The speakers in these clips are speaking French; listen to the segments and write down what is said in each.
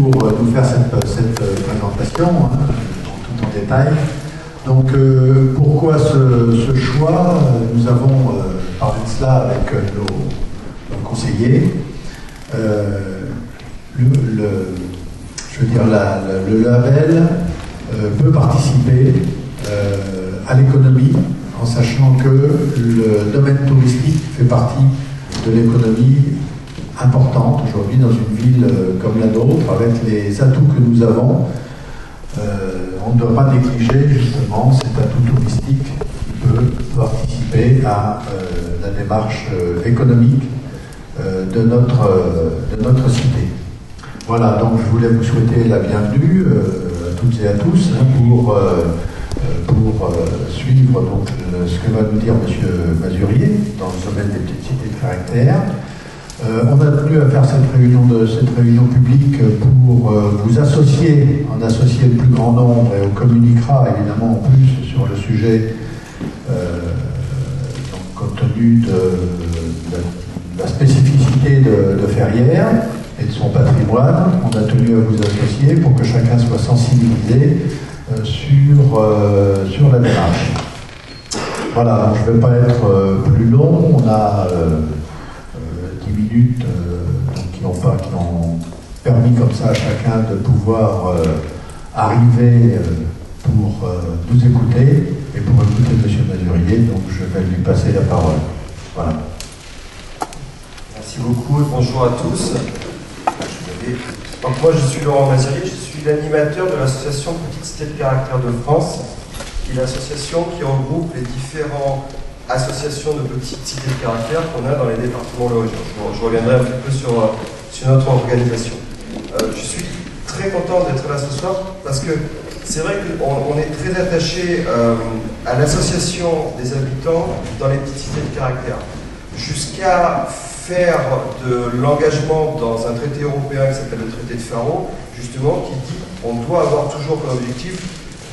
pour nous faire cette présentation, hein, tout en détail. Donc, pourquoi ce choix? Nous avons parlé de cela avec nos conseillers. Le label peut participer à l'économie, en sachant que le domaine touristique fait partie de l'économie importante aujourd'hui dans une ville comme la nôtre, avec les atouts que nous avons. On ne doit pas négliger justement cet atout touristique qui peut participer à la démarche économique de notre cité. Voilà, donc je voulais vous souhaiter la bienvenue à toutes et à tous pour suivre donc, ce que va nous dire M. Mazurier dans le domaine des petites cités de caractère. On a tenu à faire cette réunion publique pour vous associer, en associer le plus grand nombre, et on communiquera évidemment en plus sur le sujet donc, compte tenu de la spécificité de Ferrières et de son patrimoine. On a tenu à vous associer pour que chacun soit sensibilisé sur la démarche. Voilà, je ne vais pas être plus long. On a 10 minutes qui ont permis comme ça à chacun de pouvoir arriver pour nous écouter et pour écouter M. Mazurier. Donc je vais lui passer la parole. Voilà. Merci beaucoup et bonjour à tous. Donc moi je suis Laurent Mazurier, je suis l'animateur de l'association Petites Cités de Caractère de France, qui est l'association qui regroupe les différentes associations de petites cités de caractère qu'on a dans les départements de la région. Je reviendrai un petit peu sur notre organisation. Je suis très content d'être là ce soir parce que c'est vrai qu'on est très attaché à l'association des habitants dans les petites cités de caractère. Jusqu'à faire de l'engagement dans un traité européen qui s'appelle le traité de Faro, justement, qui dit qu'on doit avoir toujours comme objectif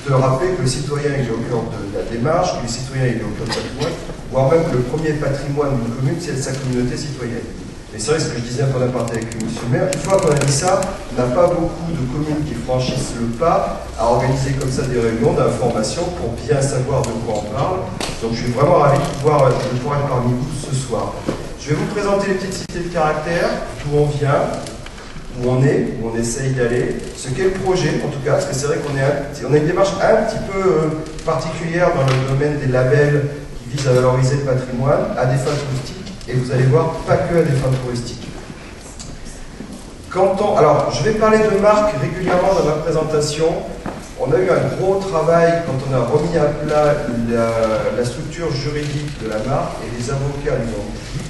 de rappeler que le citoyen est au cœur de la démarche, que le citoyen est au cœur du patrimoine, voire même que le premier patrimoine d'une commune, c'est sa communauté citoyenne. Et c'est vrai ce que je disais quand on a parlé avec M. le maire, une fois qu'on a dit ça, on n'a pas beaucoup de communes qui franchissent le pas à organiser comme ça des réunions d'information pour bien savoir de quoi on parle. Donc je suis vraiment ravi de pouvoir être parmi vous ce soir. Je vais vous présenter les petites cités de caractère, d'où on vient, où on est, où on essaye d'aller, ce qu'est le projet en tout cas, parce que c'est vrai qu'on a une démarche un petit peu particulière dans le domaine des labels qui visent à valoriser le patrimoine à des fins touristiques, et vous allez voir, pas que à des fins touristiques. Alors, je vais parler de marque régulièrement dans ma présentation. On a eu un gros travail quand on a remis à plat la structure juridique de la marque, et les avocats nous ont dit,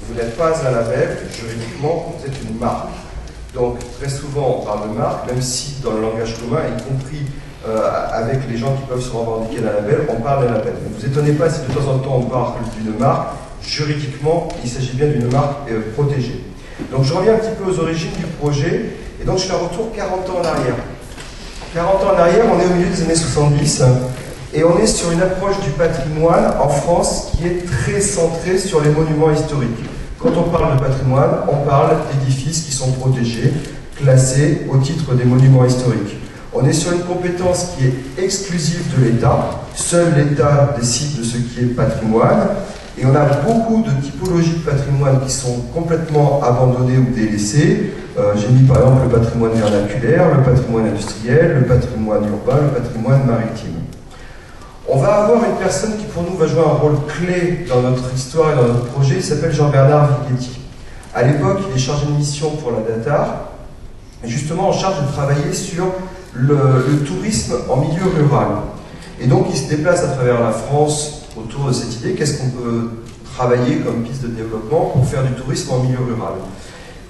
vous n'êtes pas un label, juridiquement, vous êtes une marque. Donc, très souvent, on parle de marque, même si dans le langage commun, y compris avec les gens qui peuvent se revendiquer d'un label, on parle d'un label. Ne vous étonnez pas si de temps en temps on parle d'une marque, juridiquement, il s'agit bien d'une marque protégée. Donc, je reviens un petit peu aux origines du projet, et donc je fais un retour 40 ans en arrière. 40 ans en arrière, on est au milieu des années 70, et on est sur une approche du patrimoine en France qui est très centrée sur les monuments historiques. Quand on parle de patrimoine, on parle d'édifices qui sont protégés, classés au titre des monuments historiques. On est sur une compétence qui est exclusive de l'État. Seul l'État décide de ce qui est patrimoine. Et on a beaucoup de typologies de patrimoine qui sont complètement abandonnées ou délaissées. J'ai mis par exemple le patrimoine vernaculaire, le patrimoine industriel, le patrimoine urbain, le patrimoine maritime. On va avoir une personne qui pour nous va jouer un rôle clé dans notre histoire et dans notre projet, il s'appelle Jean-Bernard Vighetti. À l'époque, il est chargé de mission pour la DATAR, et justement en charge de travailler sur le tourisme en milieu rural. Et donc il se déplace à travers la France autour de cette idée, qu'est-ce qu'on peut travailler comme piste de développement pour faire du tourisme en milieu rural.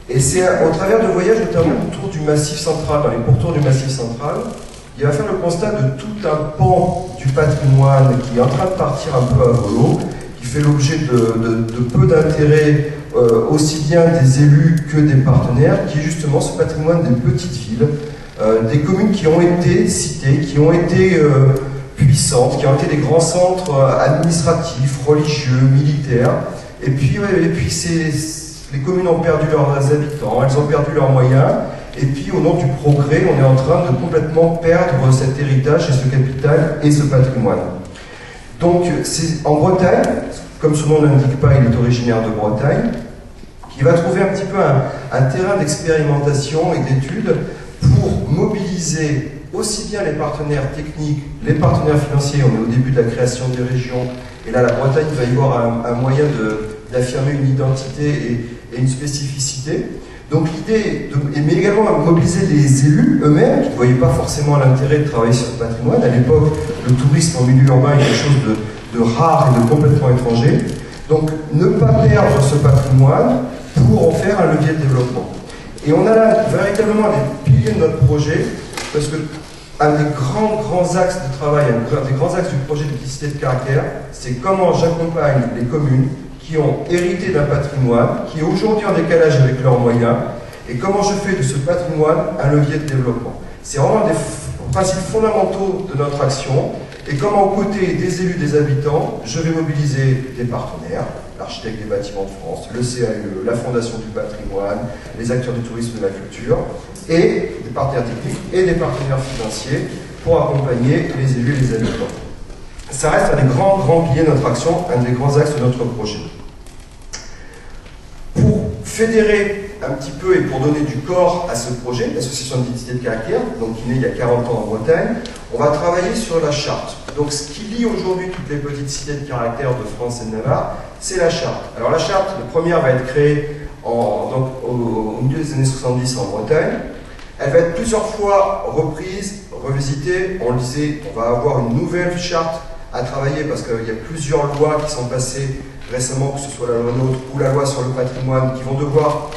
Et c'est au travers de voyages, notamment autour du Massif central, dans les pourtours du Massif central, il va faire le constat de tout un pan du patrimoine qui est en train de partir un peu à volo, qui fait l'objet de peu d'intérêt aussi bien des élus que des partenaires, qui est justement ce patrimoine des petites villes, des communes qui ont été citées, qui ont été puissantes, qui ont été des grands centres administratifs, religieux, militaires, et puis les communes ont perdu leurs habitants, elles ont perdu leurs moyens, Et puis au nom du progrès, on est en train de complètement perdre cet héritage et ce capital et ce patrimoine. Donc c'est en Bretagne, comme son nom ne l'indique pas, il est originaire de Bretagne, qui va trouver un petit peu un terrain d'expérimentation et d'études pour mobiliser aussi bien les partenaires techniques, les partenaires financiers. On est au début de la création des régions, et là la Bretagne va y avoir un moyen d'affirmer une identité et une spécificité. Donc l'idée, mais également mobiliser les élus eux-mêmes, qui ne voyaient pas forcément l'intérêt de travailler sur le patrimoine. À l'époque, le tourisme en milieu urbain est quelque chose de rare et de complètement étranger. Donc ne pas perdre ce patrimoine pour en faire un levier de développement. Et on a là véritablement des piliers de notre projet, parce que un des grands axes de travail, un des grands axes du projet de publicité de caractère, c'est comment j'accompagne les communes qui ont hérité d'un patrimoine, qui est aujourd'hui en décalage avec leurs moyens, et comment je fais de ce patrimoine un levier de développement. C'est vraiment des principes fondamentaux de notre action, et comment aux côtés des élus, des habitants, je vais mobiliser des partenaires, l'architecte des bâtiments de France, le CAE, la Fondation du patrimoine, les acteurs du tourisme et de la culture, et des partenaires techniques et des partenaires financiers pour accompagner les élus et les habitants. Ça reste un des grands piliers de notre action, un des grands axes de notre projet. Pour fédérer un petit peu et pour donner du corps à ce projet, l'association de publicité de caractère, donc qui est née il y a 40 ans en Bretagne, on va travailler sur la charte. Donc ce qui lie aujourd'hui toutes les petites cités de caractère de France et de Navarre, c'est la charte. Alors la charte, la première va être créée au milieu des années 70 en Bretagne. Elle va être plusieurs fois reprise, revisitée. On le disait, on va avoir une nouvelle charte à travailler parce qu'il y a plusieurs lois qui sont passées récemment, que ce soit la loi NOTRe ou la loi sur le patrimoine, qui vont devoir,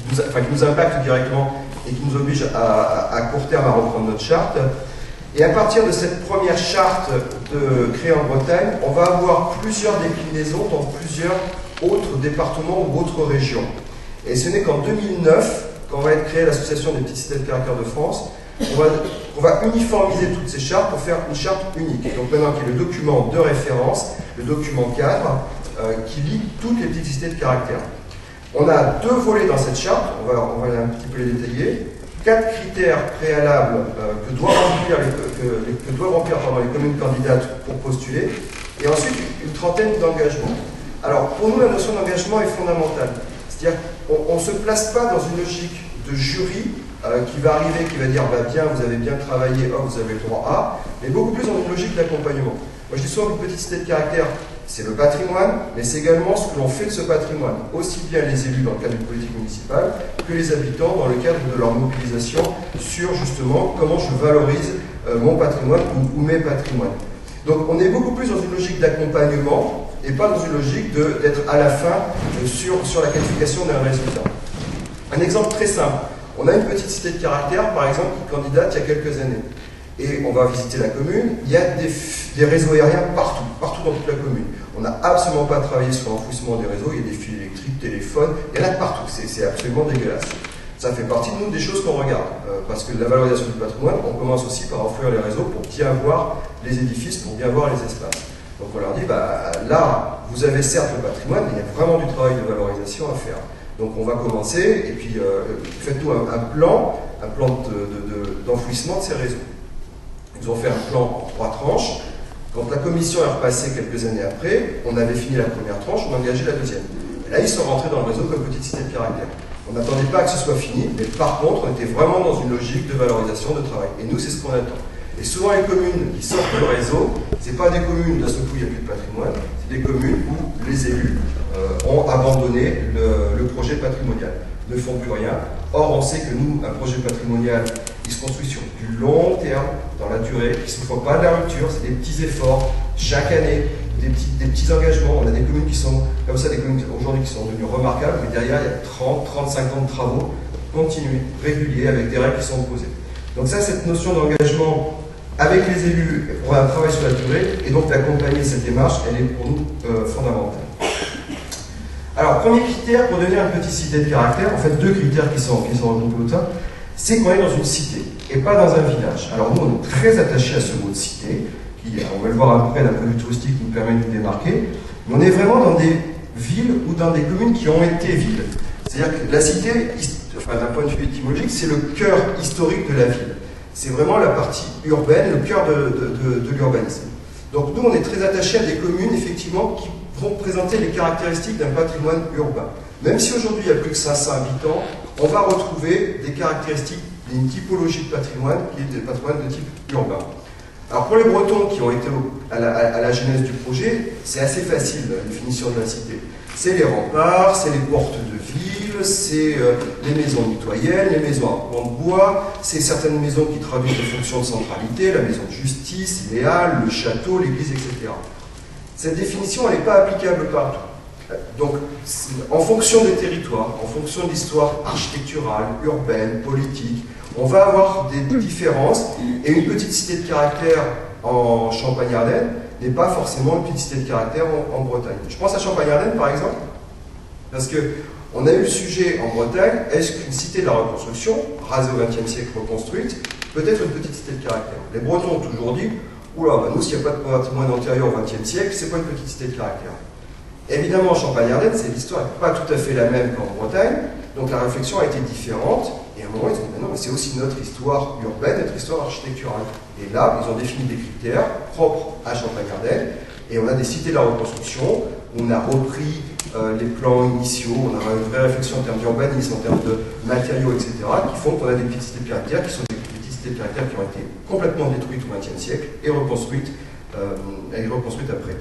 qui nous impactent directement et qui nous obligent à court terme à reprendre notre charte. Et à partir de cette première charte créée en Bretagne, on va avoir plusieurs déclinaisons dans plusieurs autres départements ou autres régions. Et ce n'est qu'en 2009, quand va être créée l'association des petites cités de caractère de France, on va uniformiser toutes ces chartes pour faire une charte unique. Donc maintenant, qui est le document de référence, le document cadre, qui lie toutes les petites cités de caractère. On a deux volets dans cette charte, on va un petit peu les détailler. 4 critères préalables que doivent remplir les communes candidates pour postuler, et ensuite une trentaine d'engagements. Alors pour nous, la notion d'engagement est fondamentale. C'est-à-dire qu'on ne se place pas dans une logique de jury qui va arriver, qui va dire bah, bien, vous avez bien travaillé, vous avez le droit à, mais beaucoup plus dans une logique d'accompagnement. Moi je dis souvent qu'une petite cité de caractère, c'est le patrimoine, mais c'est également ce que l'on fait de ce patrimoine, aussi bien les élus dans le cadre d'une politique municipale que les habitants dans le cadre de leur mobilisation sur justement comment je valorise mon patrimoine ou mes patrimoines. Donc on est beaucoup plus dans une logique d'accompagnement et pas dans une logique d'être à la fin sur la qualification d'un résultat. Un exemple très simple, on a une petite cité de caractère par exemple qui candidate il y a quelques années. Et on va visiter la commune, il y a des réseaux aériens partout dans toute la commune. On n'a absolument pas travaillé sur l'enfouissement des réseaux, il y a des fils électriques, téléphones, il y en a partout, c'est absolument dégueulasse. Ça fait partie de nous des choses qu'on regarde, parce que la valorisation du patrimoine, on commence aussi par enfouir les réseaux pour bien voir les édifices, pour bien voir les espaces. Donc on leur dit, bah, là, vous avez certes le patrimoine, mais il y a vraiment du travail de valorisation à faire. Donc on va commencer, et puis faites-nous un plan d'enfouissement de ces réseaux. Ils ont fait un plan en 3 tranches. Quand la commission est repassée quelques années après, on avait fini la première tranche, on a engagé la deuxième. Et là, ils sont rentrés dans le réseau comme petite cité de caractère. On n'attendait pas que ce soit fini, mais par contre, on était vraiment dans une logique de valorisation de travail. Et nous, c'est ce qu'on attend. Et souvent, les communes qui sortent du réseau, ce n'est pas des communes d'un seul coup, il n'y a plus de patrimoine, c'est des communes où les élus ont abandonné le projet patrimonial, ne font plus rien. Or, on sait que nous, un projet patrimonial, il se construit sur du long terme, dans la durée, il ne se faut pas de la rupture, c'est des petits efforts, chaque année, des petits engagements. On a des communes qui sont, comme ça, des communes aujourd'hui qui sont devenues remarquables, mais derrière, il y a 30, 35 ans de travaux continus, réguliers, avec des règles qui sont posées. Donc ça, cette notion d'engagement avec les élus pour un travail sur la durée, et donc d'accompagner cette démarche, elle est pour nous fondamentale. Alors, premier critère pour devenir une petite cité de caractère, en fait, 2 critères qui sont regroupés au sein, c'est qu'on est dans une cité et pas dans un village. Alors nous, on est très attachés à ce mot de cité, qui, on va le voir après d'un point de vue touristique, qui nous permet de nous démarquer, mais on est vraiment dans des villes ou dans des communes qui ont été villes. C'est-à-dire que la cité, d'un point de vue étymologique, c'est le cœur historique de la ville. C'est vraiment la partie urbaine, le cœur de l'urbanisme. Donc nous, on est très attachés à des communes, effectivement, qui vont présenter les caractéristiques d'un patrimoine urbain. Même si aujourd'hui il n'y a plus que 500 habitants, on va retrouver des caractéristiques, une typologie de patrimoine qui est des patrimoines de type urbain. Alors pour les Bretons qui ont été à la genèse du projet, c'est assez facile la définition de la cité. C'est les remparts, c'est les portes de ville, c'est les maisons mitoyennes, les maisons à pans de bois, c'est certaines maisons qui traduisent des fonctions de centralité, la maison de justice, les halles, le château, l'église, etc. Cette définition, elle n'est pas applicable partout. Donc, en fonction des territoires, en fonction de l'histoire architecturale, urbaine, politique, on va avoir des différences, et une petite cité de caractère en Champagne-Ardenne n'est pas forcément une petite cité de caractère en Bretagne. Je pense à Champagne-Ardenne, par exemple, parce qu'on a eu le sujet en Bretagne, est-ce qu'une cité de la reconstruction, rasée au XXe siècle, reconstruite, peut être une petite cité de caractère? Les Bretons ont toujours dit, oula, nous, s'il n'y a pas de patrimoine antérieur au XXe siècle, c'est pas une petite cité de caractère. Évidemment, en Champagne-Ardenne, l'histoire n'est pas tout à fait la même qu'en Bretagne, donc la réflexion a été différente, et à un moment, ils ont dit, non, mais c'est aussi notre histoire urbaine, notre histoire architecturale. Et là, ils ont défini des critères propres à Champagne-Ardenne, et on a des cités de la reconstruction, on a repris les plans initiaux, on a une vraie réflexion en termes d'urbanisme, en termes de matériaux, etc., qui font qu'on a des petites cités de caractère, qui sont des petites cités de caractère qui ont été complètement détruites au XXe siècle, et reconstruites après.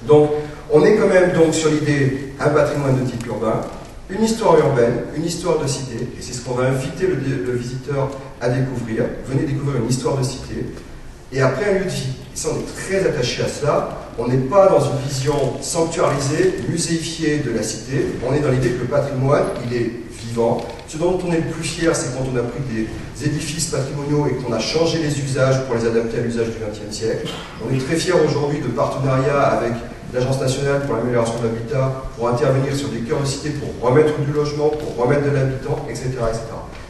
Donc, on est quand même donc sur l'idée un patrimoine de type urbain, une histoire urbaine, une histoire de cité, et c'est ce qu'on va inviter le visiteur à découvrir. Venez découvrir une histoire de cité, et après un lieu de vie. Et ça, on est très attaché à cela. On n'est pas dans une vision sanctuarisée, muséifiée de la cité. On est dans l'idée que le patrimoine, il est vivant. Ce dont on est le plus fier, c'est quand on a pris des édifices patrimoniaux et qu'on a changé les usages pour les adapter à l'usage du XXe siècle. On est très fier aujourd'hui de partenariats avec l'Agence nationale pour l'amélioration de l'habitat, pour intervenir sur des cœurs de cité, pour remettre du logement, pour remettre de l'habitant, etc., etc.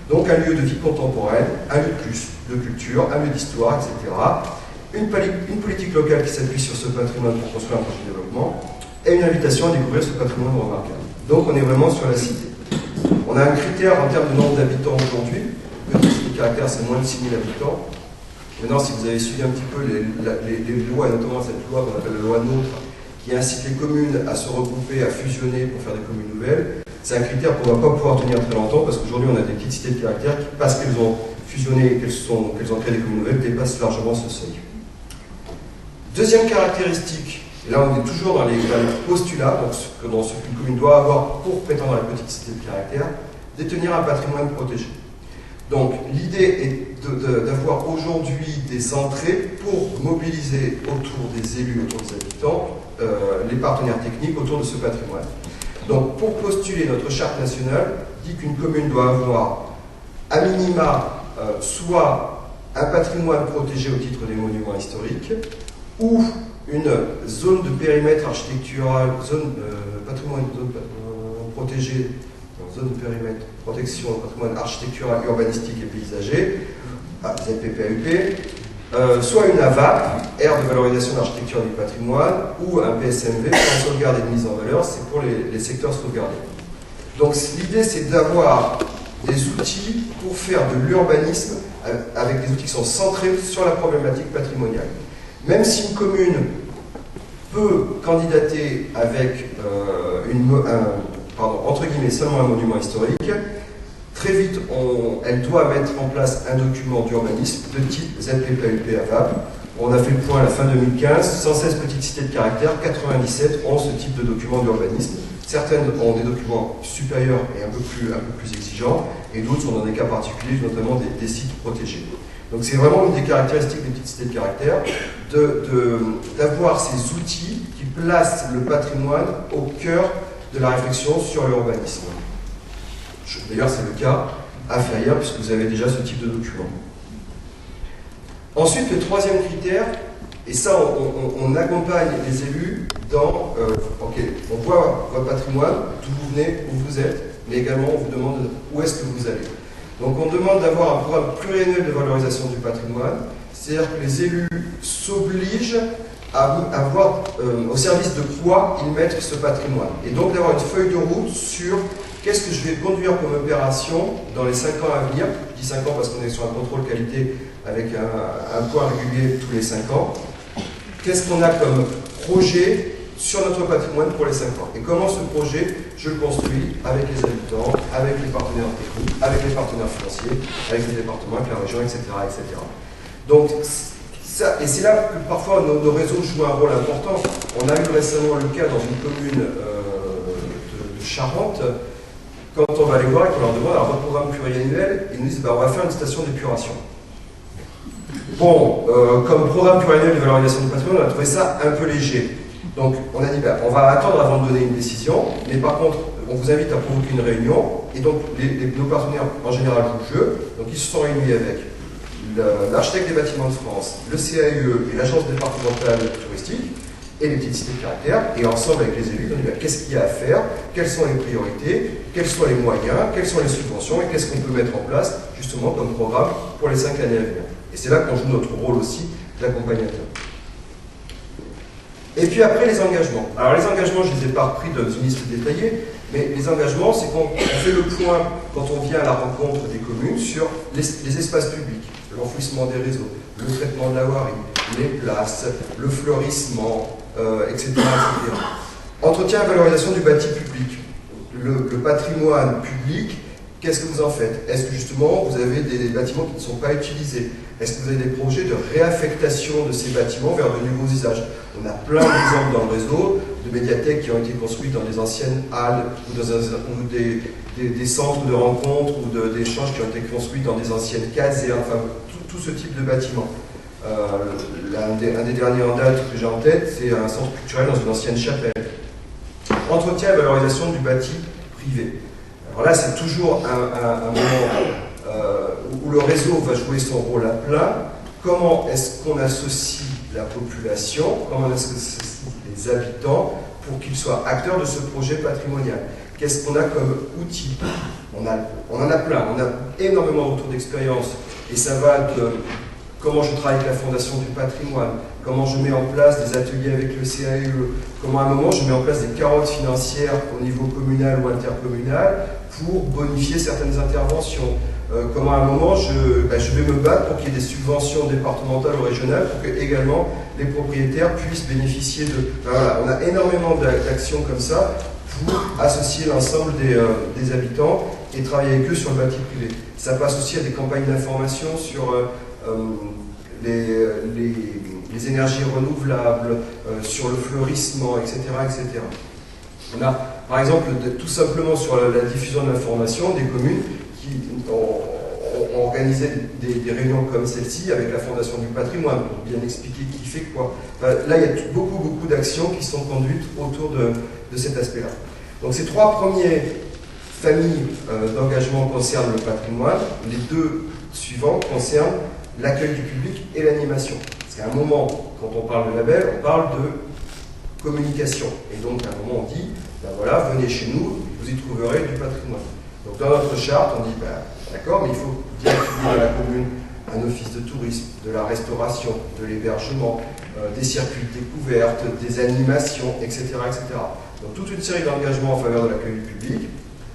Donc un lieu de vie contemporaine, un lieu de plus de culture, un lieu d'histoire, etc. Une politique locale qui s'appuie sur ce patrimoine pour construire un projet de développement, et une invitation à découvrir ce patrimoine remarquable. Donc on est vraiment sur la cité. On a un critère en termes de nombre d'habitants aujourd'hui. Petite cité de caractère, c'est moins de 6 000 habitants. Maintenant, si vous avez suivi un petit peu les lois, et notamment cette loi qu'on appelle la loi NOTRe, qui incite les communes à se regrouper, à fusionner pour faire des communes nouvelles, c'est un critère qu'on ne va pas pouvoir tenir très longtemps parce qu'aujourd'hui on a des petites cités de caractère qui, parce qu'elles ont fusionné et qu'elles ont créé des communes nouvelles, dépassent largement ce seuil. Deuxième caractéristique, et là on est toujours dans les postulats, donc dans ce qu'une commune doit avoir pour prétendre à la petite cité de caractère, détenir un patrimoine protégé. Donc l'idée est d'avoir aujourd'hui des entrées pour mobiliser autour des élus, autour des habitants, les partenaires techniques autour de ce patrimoine. Donc pour postuler, notre charte nationale dit qu'une commune doit avoir à minima soit un patrimoine protégé au titre des monuments historiques ou une zone de périmètre architectural, patrimoine protégé, zone de périmètre, protection, patrimoine architectural, urbanistique et paysager, ZPPAUP, soit une AVAP, aire de valorisation de l'architecture et du patrimoine, ou un PSMV, plan de sauvegarde et de mise en valeur, c'est pour les secteurs sauvegardés. Donc l'idée c'est d'avoir des outils pour faire de l'urbanisme avec des outils qui sont centrés sur la problématique patrimoniale. Même si une commune peut candidater avec entre guillemets seulement un monument historique, très vite, elle doit mettre en place un document d'urbanisme de type ZPPAUP AVAP. On a fait le point à la fin 2015, 116 petites cités de caractère, 97 ont ce type de document d'urbanisme. Certaines ont des documents supérieurs et un peu plus exigeants, et d'autres sont dans des cas particuliers, notamment des sites protégés. Donc c'est vraiment une des caractéristiques des petites cités de caractère, d'avoir ces outils qui placent le patrimoine au cœur de la réflexion sur l'urbanisme. D'ailleurs, c'est le cas à Ferrières, puisque vous avez déjà ce type de document. Ensuite, le troisième critère, et ça, on accompagne les élus dans ok, on voit votre patrimoine, d'où vous venez, où vous êtes, mais également on vous demande où est-ce que vous allez. Donc on demande d'avoir un programme pluriannuel de valorisation du patrimoine, c'est-à-dire que les élus s'obligent à voir au service de quoi ils mettent ce patrimoine, et donc d'avoir une feuille de route sur qu'est-ce que je vais conduire comme opération dans les 5 ans à venir? Je dis 5 ans parce qu'on est sur un contrôle qualité avec un point régulier tous les 5 ans. Qu'est-ce qu'on a comme projet sur notre patrimoine pour les 5 ans? Et comment ce projet, je le construis avec les habitants, avec les partenaires techniques, avec les partenaires financiers, avec les départements, avec la région, etc. etc. Donc, et c'est là que parfois nos réseaux jouent un rôle important. On a eu récemment le cas dans une commune de Charente, quand on va les voir et qu'on leur demande un programme pluriannuel, ils nous disent on va faire une station d'épuration. Bon, comme programme pluriannuel de valorisation du patrimoine, on a trouvé ça un peu léger. Donc on a dit on va attendre avant de donner une décision, mais par contre, on vous invite à provoquer une réunion, et donc nos partenaires en général jouent le jeu, donc ils se sont réunis avec l'architecte des bâtiments de France, le CAUE et l'agence départementale touristique, et les petites cités de caractère, et ensemble avec les élus, on dit qu'est-ce qu'il y a à faire, quelles sont les priorités, quels sont les moyens, quelles sont les subventions, et qu'est-ce qu'on peut mettre en place justement comme programme pour les 5 années à venir. Et c'est là qu'on joue notre rôle aussi d'accompagnateur. Et puis après, les engagements. Alors les engagements, je ne les ai pas repris dans une liste détaillée, mais les engagements, c'est qu'on fait le point, quand on vient à la rencontre des communes, sur les espaces publics, l'enfouissement des réseaux, le traitement de la voirie, les places, le fleurissement, etc., etc. Entretien et valorisation du bâti public. Le patrimoine public, qu'est-ce que vous en faites? Est-ce que justement, vous avez des bâtiments qui ne sont pas utilisés? Est-ce que vous avez des projets de réaffectation de ces bâtiments vers de nouveaux usages? On a plein d'exemples dans le réseau de médiathèques qui ont été construites dans des anciennes halles ou des centres de rencontres ou d'échanges qui ont été construits dans des anciennes cases, et enfin tout ce type de bâtiments. Un des derniers en date que j'ai en tête, c'est un centre culturel dans une ancienne chapelle. Entretien et valorisation du bâti privé. Alors là, c'est toujours un moment où le réseau va jouer son rôle à plein. Comment est-ce qu'on associe la population, comment est-ce qu'on associe les habitants pour qu'ils soient acteurs de ce projet patrimonial? Qu'est-ce qu'on a comme outil? On en a plein, on a énormément de retours d'expérience, et ça va de comment je travaille avec la Fondation du patrimoine, comment je mets en place des ateliers avec le CAUE, comment à un moment je mets en place des carottes financières au niveau communal ou intercommunal pour bonifier certaines interventions, comment à un moment je vais me battre pour qu'il y ait des subventions départementales ou régionales pour que également les propriétaires puissent bénéficier de... Voilà, on a énormément d'actions comme ça pour associer l'ensemble des habitants et travailler avec eux sur le bâti privé. Ça passe aussi à des campagnes d'information sur les énergies renouvelables, sur le fleurissement, etc., etc. On a, par exemple, tout simplement sur la diffusion de l'information, des communes qui ont organisé des réunions comme celle-ci avec la Fondation du patrimoine pour bien expliquer qui fait quoi. Là, il y a beaucoup d'actions qui sont conduites autour de cet aspect-là. Donc ces 3 premières familles d'engagement concernent le patrimoine. Les 2 suivants concernent l'accueil du public et l'animation. Parce qu'à un moment, quand on parle de label, on parle de communication. Et donc, à un moment, on dit, voilà, venez chez nous, vous y trouverez du patrimoine. Donc, dans notre charte, on dit, d'accord, mais il faut directement à la commune un office de tourisme, de la restauration, de l'hébergement, des circuits de découverte, des animations, etc., etc. Donc, toute une série d'engagements en faveur de l'accueil du public.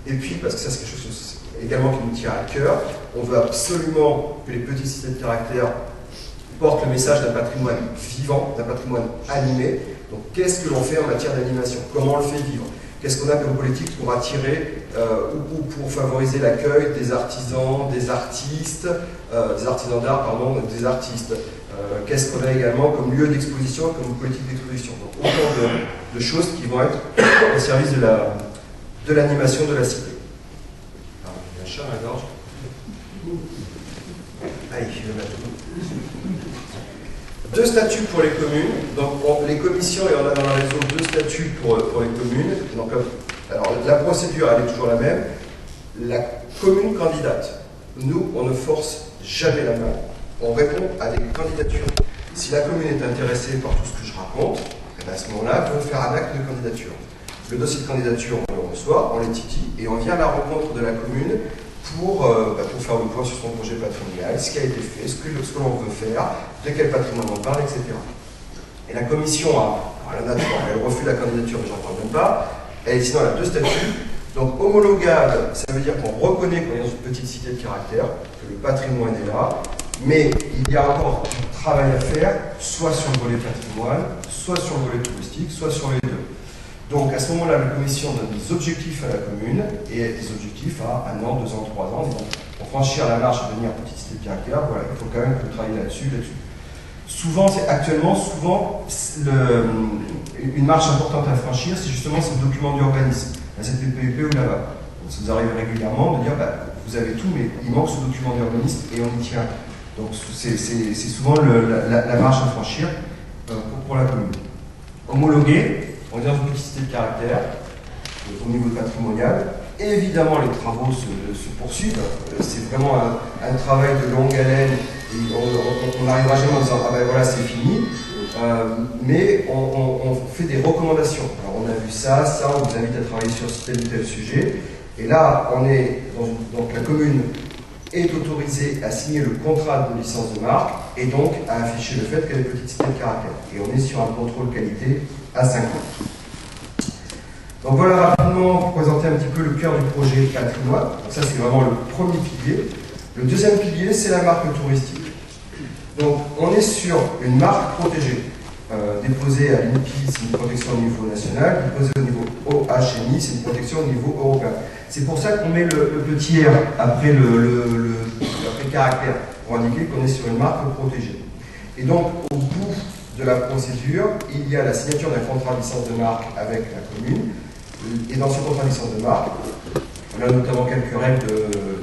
Et puis, parce que ça, c'est quelque chose également qui nous tient à cœur, on veut absolument que les petites cités de caractère portent le message d'un patrimoine vivant, d'un patrimoine animé. Donc, qu'est-ce que l'on fait en matière d'animation? Comment on le fait vivre? Qu'est-ce qu'on a comme politique pour attirer ou pour favoriser l'accueil des artisans, des artistes, des artisans d'art, pardon, des artistes? Qu'est-ce qu'on a également comme lieu d'exposition, comme politique d'exposition? Donc, autant de choses qui vont être au service de l'animation de la cité. Alors, il y a un chat à la gorge. Aïe, le bateau. 2 statuts pour les communes. Donc, les commissions, et on a dans le réseau 2 statuts pour les communes. Donc, alors, la procédure, elle est toujours la même. La commune candidate. Nous, on ne force jamais la main. On répond à des candidatures. Si la commune est intéressée par tout ce que je raconte, à ce moment-là, il faut faire un acte de candidature. Le dossier de candidature, on le reçoit, on les titille, et on vient à la rencontre de la commune pour faire le point sur son projet patrimonial, ce qui a été fait, ce que l'on veut faire, de quel patrimoine on parle, etc. Et la commission elle refuse la candidature, mais j'en parle même pas. Sinon, elle a 2 statuts. Donc homologable, ça veut dire qu'on reconnaît qu'on est dans une petite cité de caractère, que le patrimoine est là, mais il y a encore du travail à faire, soit sur le volet patrimoine, soit sur le volet touristique, soit sur les deux. Donc à ce moment-là, la commission donne des objectifs à la commune et des objectifs à 1 an, 2 ans, 3 ans. Donc, pour franchir la marche et devenir petite cité de caractère, voilà, il faut quand même travailler là-dessus. Souvent, une marche importante à franchir, c'est justement ce document d'urbanisme, la ZPPP ou là-bas. Ça vous arrive régulièrement de dire, vous avez tout, mais il manque ce document d'urbanisme et on y tient. Donc c'est souvent la marche à franchir pour la commune. Homologué, on est dans une petite cité de caractère, au niveau patrimonial. Et évidemment, les travaux se poursuivent. C'est vraiment un travail de longue haleine. On n'arrivera jamais en disant ah ben voilà, c'est fini. Mais on fait des recommandations. Alors, on a vu ça, on vous invite à travailler sur tel ou tel sujet. Et là, donc la commune est autorisée à signer le contrat de licence de marque et donc à afficher le fait qu'elle est petite cité de caractère. Et on est sur un contrôle qualité à 5 ans. Donc voilà rapidement pour présenter un petit peu le cœur du projet patrimoine. Donc ça c'est vraiment le premier pilier. Le deuxième pilier c'est la marque touristique. Donc on est sur une marque protégée. Déposée à l'INPI, c'est une protection au niveau national. Déposée au niveau OHMI, c'est une protection au niveau européen. C'est pour ça qu'on met le petit R après après caractère pour indiquer qu'on est sur une marque protégée. Et donc au bout de la procédure, il y a la signature d'un contrat de licence de marque avec la commune. Et dans ce contrat de licence de marque, on a notamment quelques règles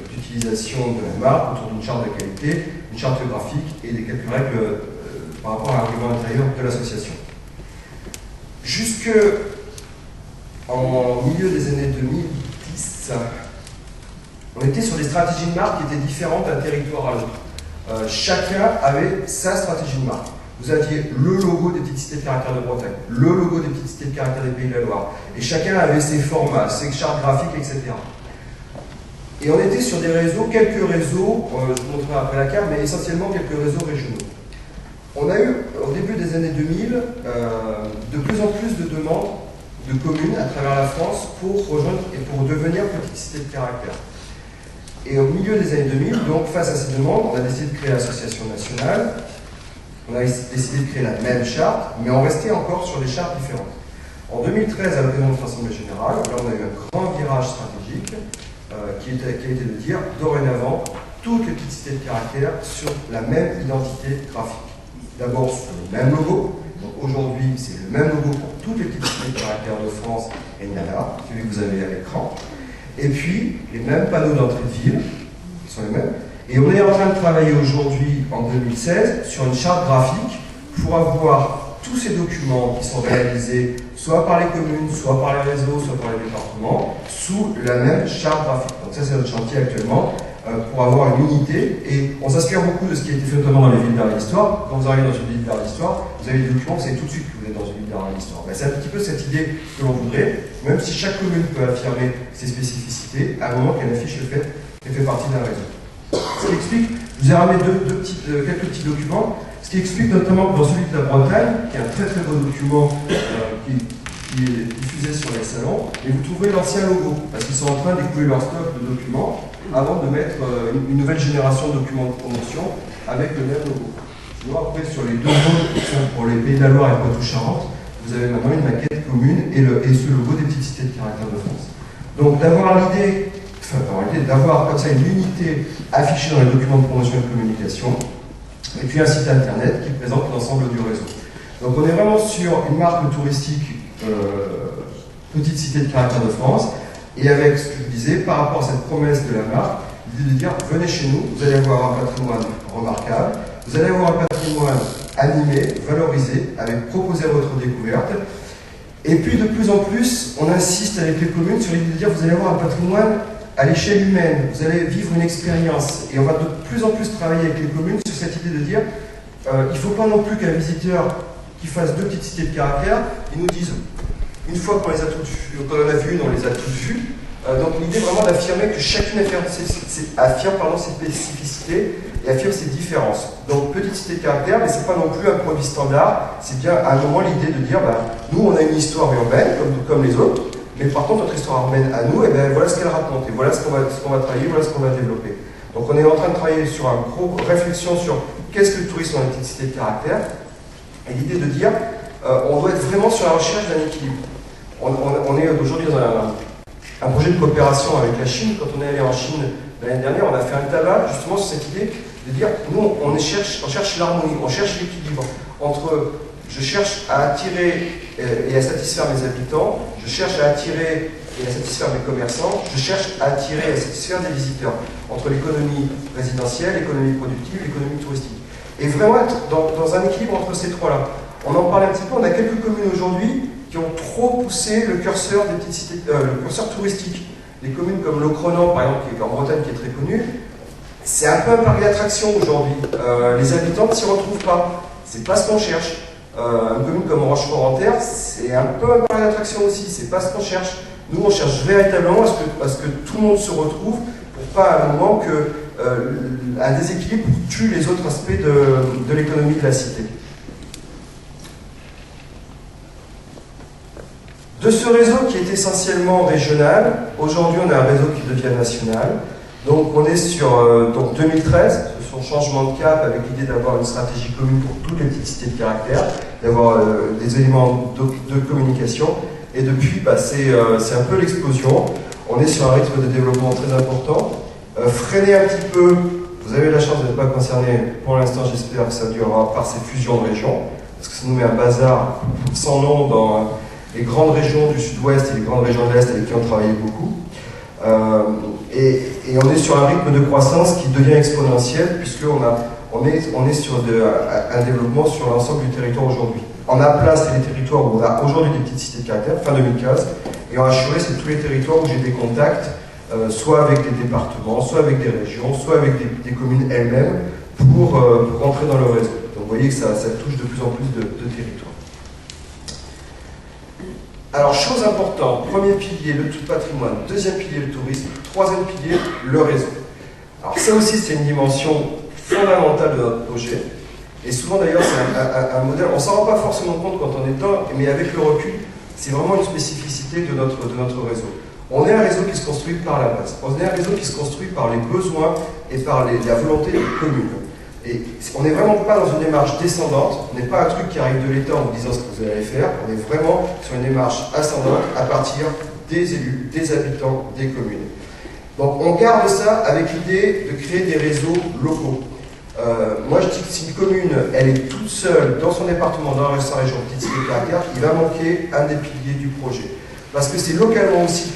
d'utilisation de la marque autour d'une charte de qualité, une charte graphique et quelques règles par rapport à un règlement intérieur de l'association. Jusque en milieu des années 2010, on était sur des stratégies de marque qui étaient différentes d'un territoire à l'autre. Chacun avait sa stratégie de marque. Vous aviez le logo des petites cités de caractère de Bretagne, le logo des petites cités de caractère des Pays de la Loire, et chacun avait ses formats, ses chartes graphiques, etc. Et on était sur des réseaux, quelques réseaux, je vous montrerai après la carte, mais essentiellement quelques réseaux régionaux. On a eu, au début des années 2000, de plus en plus de demandes de communes à travers la France pour rejoindre et pour devenir petite cité de caractère. Et au milieu des années 2000, donc face à ces demandes, on a décidé de créer l'association nationale. On a décidé de créer la même charte, mais on restait encore sur des chartes différentes. En 2013, à l'occasion de notre Assemblée générale, là on a eu un grand virage stratégique qui a été de dire, dorénavant, toutes les petites cités de caractère sur la même identité graphique. D'abord sur le même logo, donc aujourd'hui c'est le même logo pour toutes les petites cités de caractère de France et il y en a, celui que vous avez à l'écran. Et puis, les mêmes panneaux d'entrée de ville, qui sont les mêmes. Et on est en train de travailler aujourd'hui, en 2016, sur une charte graphique pour avoir tous ces documents qui sont réalisés soit par les communes, soit par les réseaux, soit par les départements, sous la même charte graphique. Donc ça, c'est notre chantier actuellement, pour avoir une unité. Et on s'inspire beaucoup de ce qui a été fait notamment dans les villes d'art et d'histoire. Quand vous arrivez dans une ville d'art et d'histoire, vous avez des documents, vous savez tout de suite que vous êtes dans une ville d'art et d'histoire. Ben, c'est un petit peu cette idée que l'on voudrait, même si chaque commune peut affirmer ses spécificités, à un moment qu'elle affiche le fait qu'elle fait partie d'un réseau. Ce qui explique, je vous ai ramené quelques petits documents, ce qui explique notamment que dans celui de la Bretagne, qui est un très très beau document qui est diffusé sur les salons, et vous trouverez l'ancien logo, parce qu'ils sont en train d'écouler leur stock de documents avant de mettre une nouvelle génération de documents de promotion avec le même logo. Sinon, après, sur les deux zones qui sont pour les Pays de la Loire et Poitou-Charentes, vous avez maintenant une maquette commune et ce logo des petites cités de caractère de France. Donc d'avoir d'avoir comme ça une unité affichée dans les documents de promotion et de communication, et puis un site internet qui présente l'ensemble du réseau. Donc on est vraiment sur une marque touristique petite cité de caractère de France, et avec ce que je disais, par rapport à cette promesse de la marque, l'idée de dire venez chez nous, vous allez avoir un patrimoine remarquable, vous allez avoir un patrimoine animé, valorisé, avec proposer à votre découverte. Et puis de plus en plus, on insiste avec les communes sur l'idée de dire vous allez avoir un patrimoine à l'échelle humaine, vous allez vivre une expérience. Et on va de plus en plus travailler avec les communes sur cette idée de dire il ne faut pas non plus qu'un visiteur qui fasse deux petites cités de caractère, il nous dise une fois qu'on les a toutes vues, qu'on en a vu une, on les a toutes vues. Donc l'idée vraiment d'affirmer que chacune affirme ses spécificités et affirme ses différences. Donc petite cité de caractère, mais c'est pas non plus un produit standard, c'est bien à un moment l'idée de dire nous on a une histoire urbaine comme les autres, mais par contre notre histoire arménienne à nous, et bien voilà ce qu'elle raconte, et voilà ce qu'on va travailler, voilà ce qu'on va développer. Donc on est en train de travailler sur une réflexion sur qu'est-ce que le tourisme en identité de caractère, et l'idée de dire on doit être vraiment sur la recherche d'un équilibre. On est aujourd'hui dans un projet de coopération avec la Chine. Quand on est allé en Chine l'année dernière, on a fait un tabac justement sur cette idée de dire nous on cherche l'harmonie, on cherche l'équilibre entre je cherche à attirer et à satisfaire mes habitants, je cherche à attirer et à satisfaire mes commerçants, je cherche à attirer et à satisfaire des visiteurs, entre l'économie résidentielle, l'économie productive, l'économie touristique. Et vraiment être dans un équilibre entre ces trois-là. On en parle un petit peu, on a quelques communes aujourd'hui qui ont trop poussé le curseur des petites cités, le curseur touristique. Des communes comme Locronan, par exemple, qui est en Bretagne, qui est très connue, c'est un peu un parc d'attraction aujourd'hui. Les habitants ne s'y retrouvent pas. C'est pas ce qu'on cherche. Une commune comme Rochefort-en-Terre, c'est un peu un parc d'attraction aussi. C'est pas ce qu'on cherche. Nous, on cherche véritablement à ce que tout le monde se retrouve pour pas à un moment qu'un déséquilibre tue les autres aspects de l'économie de la cité. De ce réseau qui est essentiellement régional, aujourd'hui on a un réseau qui devient national. Donc on est sur 2013, ce changement de cap avec l'idée d'avoir une stratégie commune pour toutes les petites cités de caractère, d'avoir des éléments de communication. Et depuis, c'est un peu l'explosion. On est sur un rythme de développement très important. Freiner un petit peu, vous avez la chance de n'être pas concerné, pour l'instant j'espère que ça durera par ces fusions de régions, parce que ça nous met un bazar sans nom dans les grandes régions du sud-ouest et les grandes régions de l'est avec qui on travaillait beaucoup. Et on est sur un rythme de croissance qui devient exponentiel puisqu'on est sur un développement sur l'ensemble du territoire aujourd'hui. En Aplat, c'est les territoires où on a aujourd'hui des petites cités de caractère, fin 2015, et en Achuré, c'est tous les territoires où j'ai des contacts, soit avec des départements, soit avec des régions, soit avec des communes elles-mêmes, pour rentrer dans le réseau. Donc vous voyez que ça touche de plus en plus de territoires. Alors, chose importante, premier pilier, le tout patrimoine, deuxième pilier, le tourisme, troisième pilier, le réseau. Alors ça aussi, c'est une dimension fondamentale de notre projet. Et souvent d'ailleurs, c'est un modèle, on ne s'en rend pas forcément compte quand on est dedans, mais avec le recul, c'est vraiment une spécificité de notre réseau. On est un réseau qui se construit par la base. On est un réseau qui se construit par les besoins et par la volonté des communes. Et on n'est vraiment pas dans une démarche descendante, on n'est pas un truc qui arrive de l'État en vous disant ce que vous allez faire, on est vraiment sur une démarche ascendante à partir des élus, des habitants, des communes. Donc on garde ça avec l'idée de créer des réseaux locaux. Moi je dis que si une commune, elle est toute seule dans son département, dans sa région, petite cité de caractère, il va manquer un des piliers du projet. Parce que c'est localement aussi,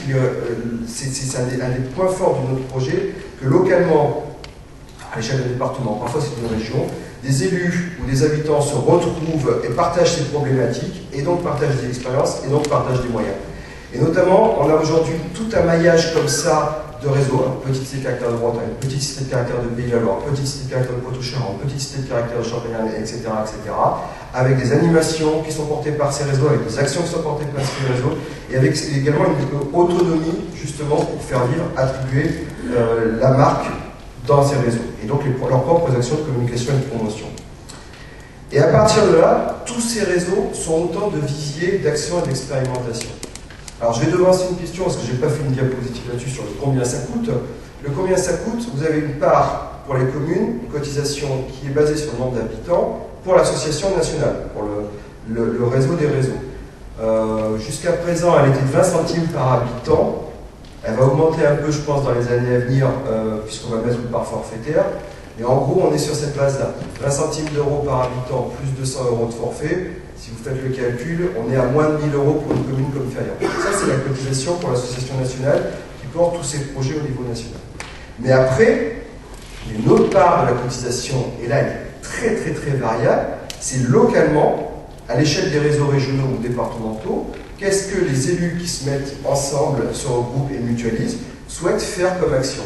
c'est un des points forts de notre projet, que localement, à l'échelle d'un département, parfois c'est une région, des élus ou des habitants se retrouvent et partagent ces problématiques, et donc partagent des expériences, et donc partagent des moyens. Et notamment, on a aujourd'hui tout un maillage comme ça de réseaux, petite cité de caractère de Bretagne, petite cité de caractère de Pays de la Loire, petite cité de caractère de Poitou-Charentes, petite cité de caractère de Champagne, etc., avec des animations qui sont portées par ces réseaux, avec des actions qui sont portées par ces réseaux, et avec également une autonomie, justement, pour faire vivre, attribuer la marque dans ces réseaux, et donc leurs propres actions de communication et de promotion. Et à partir de là, tous ces réseaux sont autant de visiers d'action et d'expérimentation. Alors je vais devancer une question, parce que je n'ai pas fait une diapositive là-dessus sur le combien ça coûte. Le combien ça coûte, vous avez une part pour les communes, une cotisation qui est basée sur le nombre d'habitants, pour l'association nationale, pour le réseau des réseaux. Jusqu'à présent, elle était de 20 centimes par habitant. Elle va augmenter un peu, je pense, dans les années à venir, puisqu'on va mettre une part forfaitaire. Mais en gros, on est sur cette base-là. 20 centimes d'euros par habitant, plus 200 euros de forfait. Si vous faites le calcul, on est à moins de 1000 euros pour une commune comme Ferrières. Ça, c'est la cotisation pour l'association nationale qui porte tous ces projets au niveau national. Mais après, une autre part de la cotisation, et là, elle est très, très, très variable, c'est localement, à l'échelle des réseaux régionaux ou départementaux, qu'est-ce que les élus qui se mettent ensemble, se regroupent et mutualisent, souhaitent faire comme action.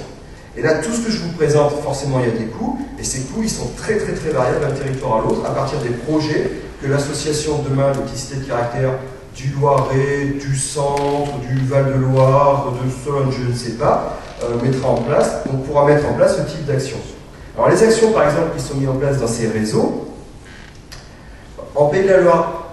Et là, tout ce que je vous présente, forcément, il y a des coûts, et ces coûts, ils sont très, très, très variables d'un territoire à l'autre, à partir des projets que l'association demain de petites cités de caractère du Loiret, du Centre, du Val-de-Loire, de Sologne, je ne sais pas, mettra en place, donc pourra mettre en place ce type d'action. Alors les actions, par exemple, qui sont mises en place dans ces réseaux, en Pays de la Loire,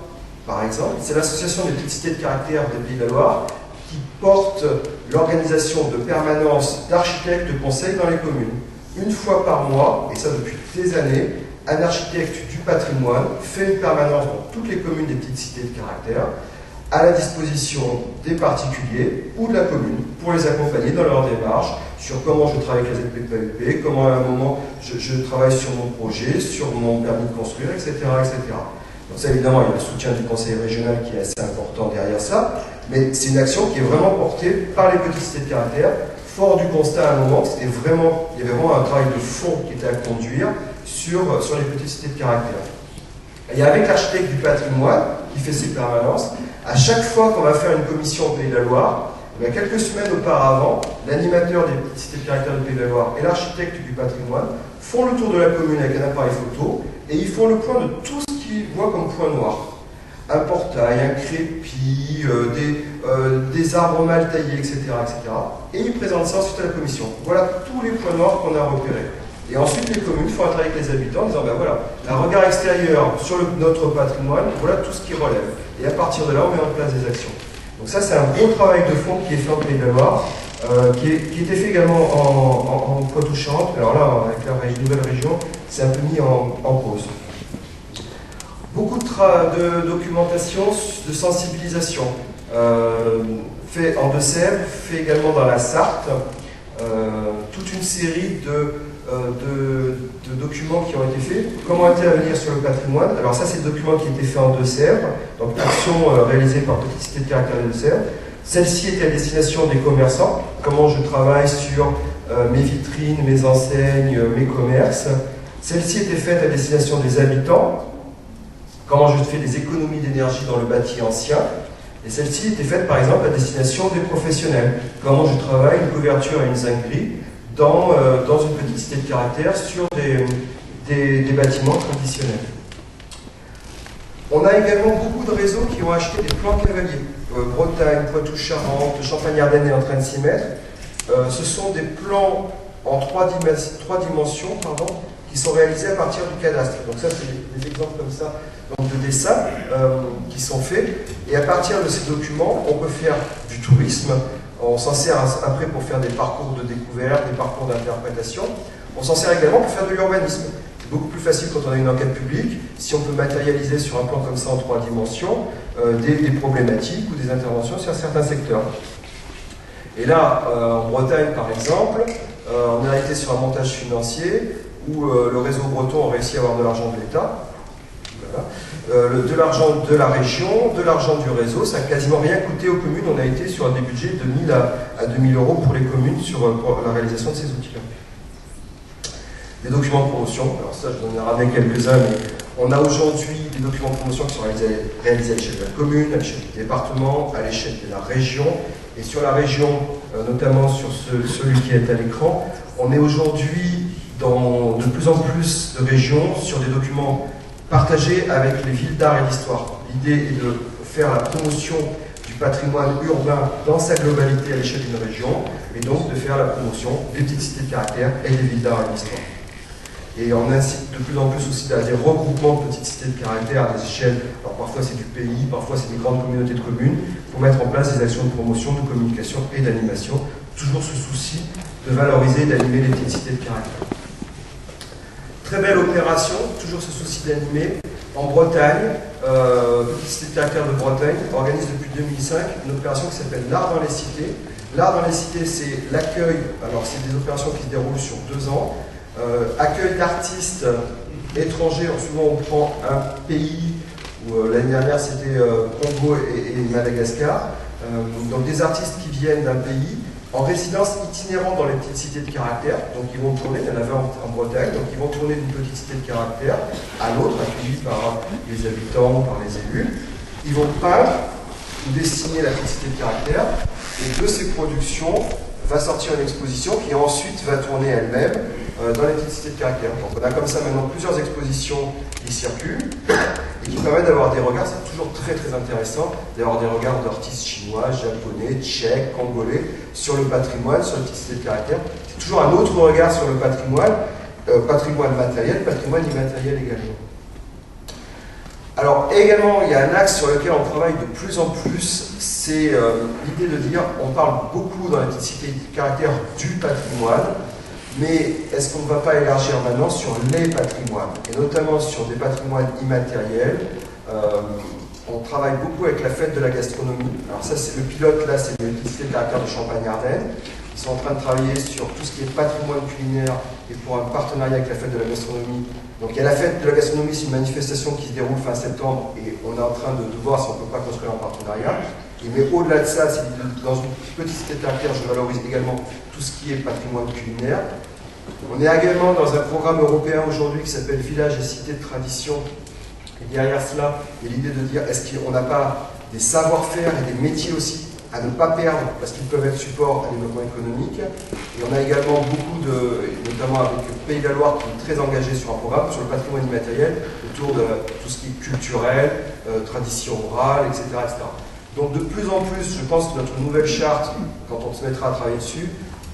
par exemple, c'est l'association des petites cités de caractère des Pays de la Loire qui porte l'organisation de permanence d'architectes de conseil dans les communes. Une fois par mois, et ça depuis des années, un architecte du patrimoine fait une permanence dans toutes les communes des petites cités de caractère, à la disposition des particuliers ou de la commune pour les accompagner dans leur démarche sur comment je travaille avec les ZPPUP, comment à un moment je travaille sur mon projet, sur mon permis de construire, etc. etc. Donc ça évidemment il y a le soutien du conseil régional qui est assez important derrière ça, mais c'est une action qui est vraiment portée par les petites cités de caractère, fort du constat à un moment, il y avait vraiment un travail de fond qui était à conduire sur les petites cités de caractère. Et avec l'architecte du patrimoine qui fait ses permanences, à chaque fois qu'on va faire une commission au Pays de la Loire, quelques semaines auparavant, l'animateur des petites cités de caractère du Pays de la Loire et l'architecte du patrimoine font le tour de la commune avec un appareil photo et ils font le point de tout ce qu'ils voient comme point noir. Un portail, un crépi, des arbres mal taillés, etc., etc. Et ils présentent ça ensuite à la commission. Voilà tous les points noirs qu'on a repérés. Et ensuite, les communes font un travail avec les habitants en disant, ben voilà, un regard extérieur sur notre patrimoine, voilà tout ce qui relève. Et à partir de là, on met en place des actions. Donc ça, c'est un gros travail de fond qui est fait en Pays de la Loire, qui était fait également en Poitou-Charentes. Alors là, avec la nouvelle région, c'est un peu mis en pause. Beaucoup de documentation, de sensibilisation, fait en Deux-Sèvres, fait également dans la Sarthe, toute une série de documents qui ont été faits. Comment intervenir sur le patrimoine? Alors ça, c'est le document qui a été fait en Deux-Sèvres, donc action réalisée par Petite Cité de caractère de Deux-Sèvres. Celle-ci était à destination des commerçants. Comment je travaille sur mes vitrines, mes enseignes, mes commerces. Celle-ci était faite à destination des habitants. Comment je fais des économies d'énergie dans le bâti ancien. Et celle-ci était faite par exemple à destination des professionnels. Comment je travaille une couverture et une zinguerie dans une petite cité de caractère sur des bâtiments traditionnels. On a également beaucoup de réseaux qui ont acheté des plans cavaliers. Bretagne, Poitou-Charentes, Champagne-Ardenne est en train de s'y mettre. Ce sont des plans en trois dimensions qui sont réalisés à partir du cadastre. Donc ça, c'est des exemples comme ça donc de dessins qui sont faits. Et à partir de ces documents, on peut faire du tourisme. On s'en sert après pour faire des parcours de découverte, des parcours d'interprétation. On s'en sert également pour faire de l'urbanisme. C'est beaucoup plus facile quand on a une enquête publique, si on peut matérialiser sur un plan comme ça en 3 dimensions, des problématiques ou des interventions sur certains secteurs. Et là, en Bretagne par exemple, on a été sur un montage financier où le réseau breton a réussi à avoir de l'argent de l'État. Voilà. De l'argent de la région, de l'argent du réseau, ça n'a quasiment rien coûté aux communes. On a été sur des budgets de 1 000 à 2 000 euros pour les communes pour la réalisation de ces outils-là. Des documents de promotion, alors ça je vous en ai ramené quelques-uns, mais on a aujourd'hui des documents de promotion qui sont réalisés à l'échelle de la commune, à l'échelle du département, à l'échelle de la région, et sur la région, notamment sur celui qui est à l'écran, on est aujourd'hui dans de plus en plus de régions sur des documents partagés avec les villes d'art et d'histoire. L'idée est de faire la promotion du patrimoine urbain dans sa globalité à l'échelle d'une région, et donc de faire la promotion des petites cités de caractère et des villes d'art et d'histoire. Et on incite de plus en plus aussi à des regroupements de petites cités de caractère à des échelles, alors parfois c'est du pays, parfois c'est des grandes communautés de communes, pour mettre en place des actions de promotion, de communication et d'animation, toujours ce souci de valoriser et d'animer les petites cités de caractère. Très belle opération, toujours ce souci d'animer. En Bretagne, Petite Cité de caractère de Bretagne organise depuis 2005 une opération qui s'appelle l'art dans les cités. L'art dans les cités, c'est l'accueil, alors c'est des opérations qui se déroulent sur 2 ans, accueil d'artistes étrangers. Souvent on prend un pays, où l'année dernière c'était Congo et Madagascar, donc des artistes qui viennent d'un pays en résidence itinérante dans les petites cités de caractère, donc ils vont tourner, il y en avait en Bretagne, donc ils vont tourner d'une petite cité de caractère à l'autre, accueillis par les habitants, par les élus. Ils vont peindre ou dessiner la petite cité de caractère, et de ces productions va sortir une exposition qui ensuite va tourner elle-même dans les petites cités de caractère. Donc on a comme ça maintenant plusieurs expositions qui circulent et qui permettent d'avoir des regards, c'est toujours très très intéressant, d'avoir des regards d'artistes chinois, japonais, tchèques, congolais sur le patrimoine, sur les petites cités de caractère. C'est toujours un autre regard sur le patrimoine, patrimoine matériel, patrimoine immatériel également. Alors également, il y a un axe sur lequel on travaille de plus en plus, c'est l'idée de dire, on parle beaucoup dans la petite cité de caractère du patrimoine, mais est-ce qu'on ne va pas élargir maintenant sur les patrimoines, et notamment sur des patrimoines immatériels. On travaille beaucoup avec la fête de la gastronomie. Alors ça, c'est le pilote, là, c'est le petite cité de caractère de Champagne-Ardenne. Ils sont en train de travailler sur tout ce qui est patrimoine culinaire et pour un partenariat avec la fête de la gastronomie. Donc il y a la fête de la gastronomie, c'est une manifestation qui se déroule fin septembre et on est en train de voir si on ne peut pas construire un partenariat. Mais au-delà de ça, dans une petite cité de caractère, je valorise également tout ce qui est patrimoine culinaire. On est également dans un programme européen aujourd'hui qui s'appelle Village et Cité de Tradition. Et derrière cela, il y a l'idée de dire, est-ce qu'on n'a pas des savoir-faire et des métiers aussi à ne pas perdre parce qu'ils peuvent être support à développement économique. Et on a également beaucoup notamment avec le Pays de la Loire qui est très engagé sur un programme sur le patrimoine immatériel autour de tout ce qui est culturel, tradition orale, etc., etc. Donc de plus en plus, je pense que notre nouvelle charte, quand on se mettra à travailler dessus,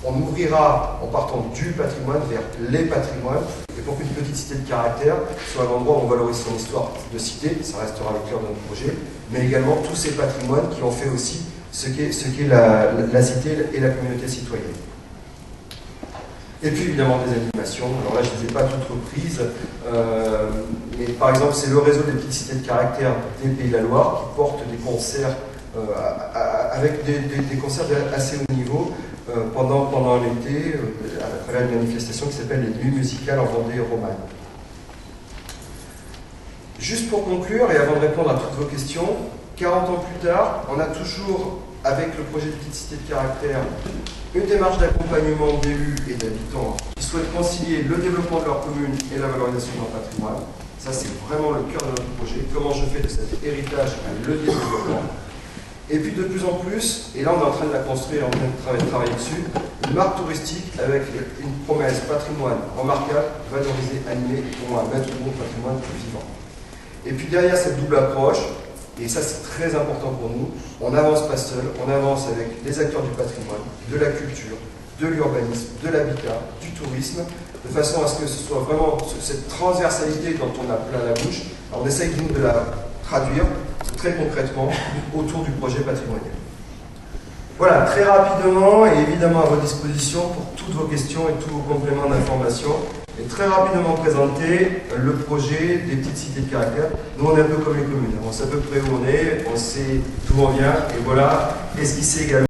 on ouvrira en partant du patrimoine vers les patrimoines, et pour qu'une petite cité de caractère soit un endroit où on valorise son histoire de cité, ça restera le cœur de notre projet, mais également tous ces patrimoines qui ont fait aussi ce qu'est la cité et la communauté citoyenne. Et puis évidemment des animations, alors là je ne les ai pas toutes reprises, mais par exemple c'est le réseau des petites cités de caractère des Pays de la Loire qui porte des concerts avec des concerts assez haut niveau pendant l'été à travers une manifestation qui s'appelle les Nuits musicales en Vendée romane. Juste pour conclure et avant de répondre à toutes vos questions, 40 ans plus tard, on a toujours, avec le projet de petite cité de caractère, une démarche d'accompagnement d'élus et d'habitants qui souhaitent concilier le développement de leur commune et la valorisation de leur patrimoine. Ça, c'est vraiment le cœur de notre projet. Comment je fais de cet héritage un levier de développement. Et puis de plus en plus, et là on est en train de la construire, on est en train de travailler dessus, une marque touristique avec une promesse patrimoine remarquable, valorisé, animé, et pour moi un maître mot patrimoine plus vivant. Et puis derrière cette double approche, et ça c'est très important pour nous, on n'avance pas seul, on avance avec les acteurs du patrimoine, de la culture, de l'urbanisme, de l'habitat, du tourisme, de façon à ce que ce soit vraiment cette transversalité dont on a plein la bouche. Alors on essaye nous de la traduire très concrètement autour du projet patrimonial. Voilà, très rapidement et évidemment à votre disposition pour toutes vos questions et tous vos compléments d'information. Et très rapidement présenter le projet des petites cités de caractère. Nous, on est un peu comme les communes. On sait à peu près où on est, on sait d'où on vient, et voilà, esquisser également